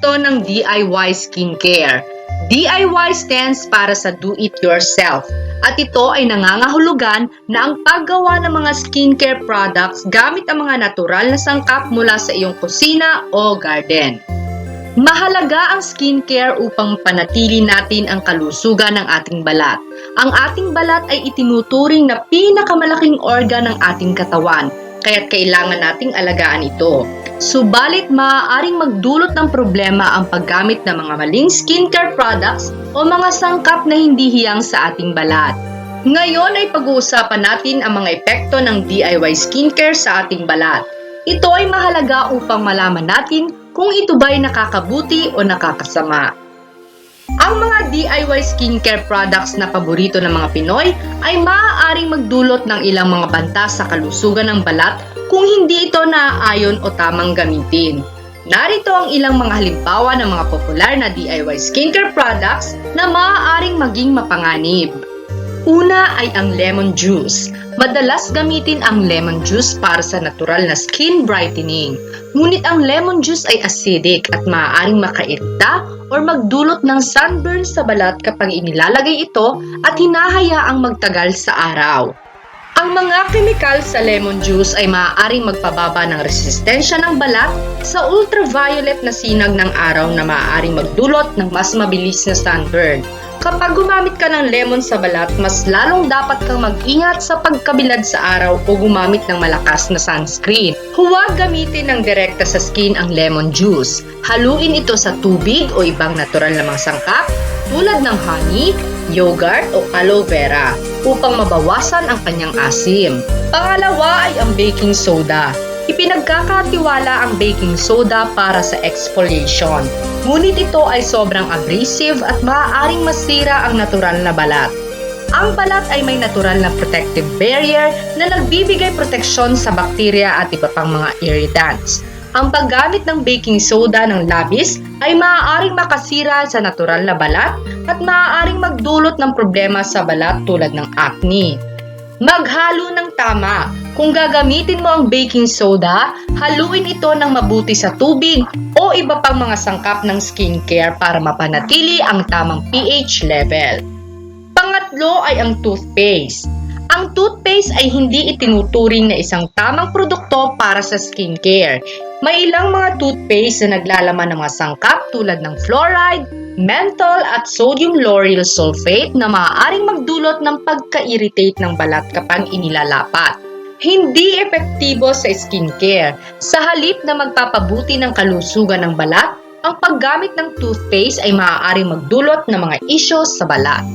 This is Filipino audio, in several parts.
ito ng DIY skincare. DIY stands para sa do-it-yourself at ito ay nangangahulugan na ang paggawa ng mga skincare products gamit ang mga natural na sangkap mula sa iyong kusina o garden. Mahalaga ang skincare upang panatili natin ang kalusugan ng ating balat. Ang ating balat ay itinuturing na pinakamalaking organ ng ating katawan, kaya't kailangan nating alagaan ito. Subalit maaaring magdulot ng problema ang paggamit ng mga maling skincare products o mga sangkap na hindi hiyang sa ating balat. Ngayon ay pag-uusapan natin ang mga epekto ng DIY skincare sa ating balat. Ito ay mahalaga upang malaman natin kung ito ba ay nakakabuti o nakakasama. Ang mga DIY skincare products na paborito ng mga Pinoy ay maaaring magdulot ng ilang mga banta sa kalusugan ng balat kung hindi ito naaayon o tamang gamitin. Narito ang ilang mga halimbawa ng mga popular na DIY skincare products na maaaring maging mapanganib. Una ay ang lemon juice. Madalas gamitin ang lemon juice para sa natural na skin brightening. Ngunit ang lemon juice ay acidic at maaaring makairita o magdulot ng sunburn sa balat kapag inilalagay ito at hinahayaang magtagal sa araw. Ang mga kemikal sa lemon juice ay maaaring magpababa ng resistensya ng balat sa ultraviolet na sinag ng araw na maaaring magdulot ng mas mabilis na sunburn. Kapag gumamit ka ng lemon sa balat, mas lalong dapat kang mag-ingat sa pagkabilad sa araw o gumamit ng malakas na sunscreen. Huwag gamitin ng direkta sa skin ang lemon juice. Haluin ito sa tubig o ibang natural na mga sangkap tulad ng honey, yogurt o aloe vera upang mabawasan ang kanyang asim. Pangalawa ay ang baking soda. Ipinagkakatiwala ang baking soda para sa exfoliation. Ngunit ito ay sobrang abrasive at maaaring masira ang natural na balat. Ang balat ay may natural na protective barrier na nagbibigay proteksyon sa bakterya at iba pang mga irritants. Ang paggamit ng baking soda ng labis ay maaaring makasira sa natural na balat at maaaring magdulot ng problema sa balat tulad ng acne. Maghalo ng tama. Kung gagamitin mo ang baking soda, haluin ito ng mabuti sa tubig o iba pang mga sangkap ng skincare para mapanatili ang tamang pH level. Pangatlo ay ang toothpaste. Ang toothpaste ay hindi itinuturing na isang tamang produkto para sa skincare. May ilang mga toothpaste na naglalaman ng mga sangkap tulad ng fluoride, menthol at sodium lauryl sulfate na maaaring magdulot ng pagka-irritate ng balat kapag inilalapat. Hindi epektibo sa skincare. Sa halip na magpapabuti ng kalusugan ng balat, ang paggamit ng toothpaste ay maaaring magdulot ng mga issues sa balat.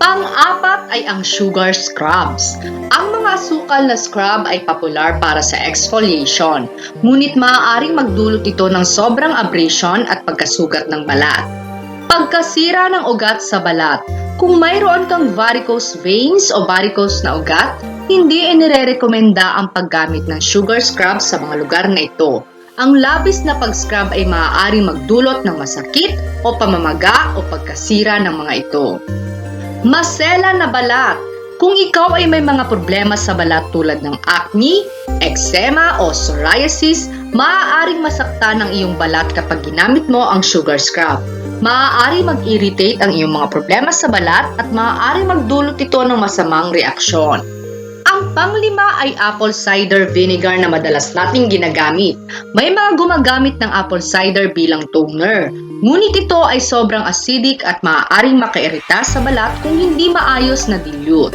Pang-apat ay ang sugar scrubs. Ang mga asukal na scrub ay popular para sa exfoliation, ngunit maaaring magdulot ito ng sobrang abrasion at pagkasugat ng balat. Pagkasira ng ugat sa balat. Kung mayroon kang varicose veins o varicose na ugat, hindi inirerekomenda ang paggamit ng sugar scrub sa mga lugar na ito. Ang labis na pag-scrub ay maaaring magdulot ng masakit o pamamaga o pagkasira ng mga ito. Masela na balat. Kung ikaw ay may mga problema sa balat tulad ng acne, eczema o psoriasis, maaaring masaktan ang iyong balat kapag ginamit mo ang sugar scrub. Maaari mag-irritate ang iyong mga problema sa balat at maaari magdulot ito ng masamang reaksyon. Ang panglima ay apple cider vinegar na madalas nating ginagamit. May mga gumagamit ng apple cider bilang toner. Ngunit ito ay sobrang acidic at maaaring makairita sa balat kung hindi maayos na dilute.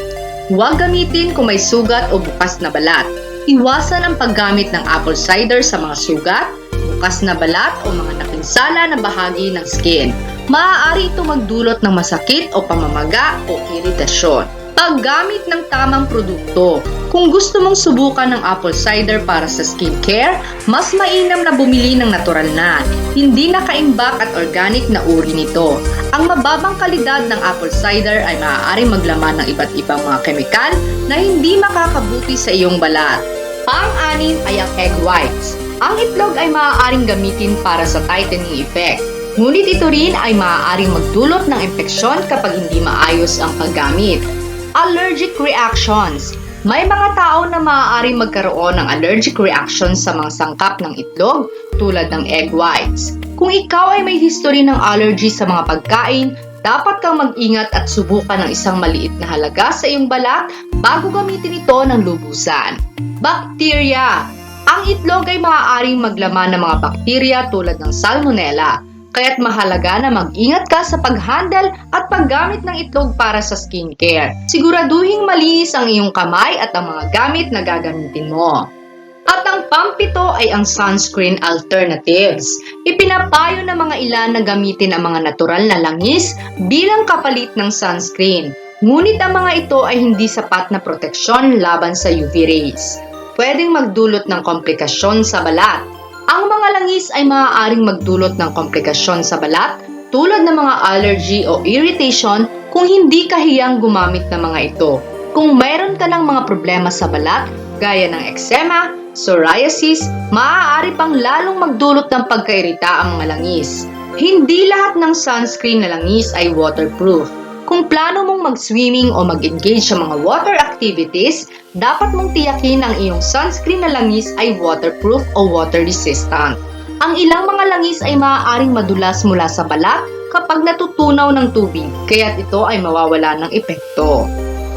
Huwag gamitin kung may sugat o bukas na balat. Iwasan ang paggamit ng apple cider sa mga sugat, bukas na balat o mga napinsala na bahagi ng skin. Maaari ito magdulot ng masakit o pamamaga o iritasyon. Paggamit ng tamang produkto. Kung gusto mong subukan ng apple cider para sa skincare, mas mainam na bumili ng natural na, hindi nakaimbak at organic na uri nito. Ang mababang kalidad ng apple cider ay maaaring maglaman ng iba't ibang mga kemikal na hindi makakabuti sa iyong balat. Pang-anim ay ang egg whites. Ang itlog ay maaaring gamitin para sa tightening effect. Ngunit ito rin ay maaaring magdulot ng infeksyon kapag hindi maayos ang paggamit. Allergic reactions. May mga tao na maaaring magkaroon ng allergic reaction sa mga sangkap ng itlog tulad ng egg whites. Kung ikaw ay may history ng allergy sa mga pagkain, dapat kang mag-ingat at subukan ng isang maliit na halaga sa iyong balat bago gamitin ito ng lubusan. Bacteria. Ang itlog ay maaaring maglaman ng mga bakterya tulad ng salmonella, kaya't mahalaga na mag-ingat ka sa pag-handle at paggamit ng itlog para sa skincare. Siguraduhing malinis ang iyong kamay at ang mga gamit na gagamitin mo. At ang pampito ay ang sunscreen alternatives. Ipinapayo ng mga ilan na gamitin ang mga natural na langis bilang kapalit ng sunscreen. Ngunit ang mga ito ay hindi sapat na proteksyon laban sa UV rays. Pwedeng magdulot ng komplikasyon sa balat. Ang mga langis ay maaaring magdulot ng komplikasyon sa balat tulad ng mga allergy o irritation kung hindi ka hiyang gumamit ng mga ito. Kung mayroon ka ng mga problema sa balat gaya ng eczema, psoriasis, maaari pang lalong magdulot ng pagkairita ang mga langis. Hindi lahat ng sunscreen na langis ay waterproof. Kung plano mong mag-swimming o mag-engage sa mga water activities, dapat mong tiyakin ang iyong sunscreen na langis ay waterproof o water resistant. Ang ilang mga langis ay maaaring madulas mula sa balat kapag natutunaw ng tubig, kaya't ito ay mawawala ng epekto.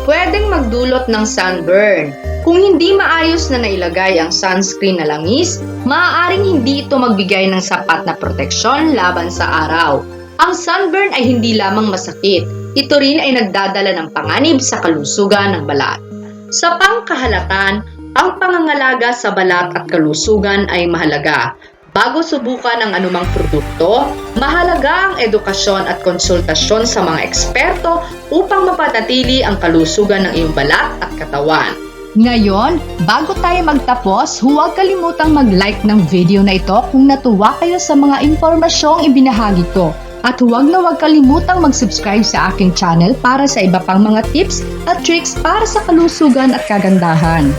Pwedeng magdulot ng sunburn. Kung hindi maayos na nailagay ang sunscreen na langis, maaaring hindi ito magbigay ng sapat na proteksyon laban sa araw. Ang sunburn ay hindi lamang masakit, ito rin ay nagdadala ng panganib sa kalusugan ng balat. Sa pangkahalatan, ang pangangalaga sa balat at kalusugan ay mahalaga. Bago subukan ang anumang produkto, mahalaga ang edukasyon at konsultasyon sa mga eksperto upang mapanatili ang kalusugan ng iyong balat at katawan. Ngayon, bago tayo magtapos, huwag kalimutang mag-like ng video na ito kung natuwa kayo sa mga impormasyong ibinahagi ko. At huwag kalimutang mag-subscribe sa aking channel para sa iba pang mga tips at tricks para sa kalusugan at kagandahan.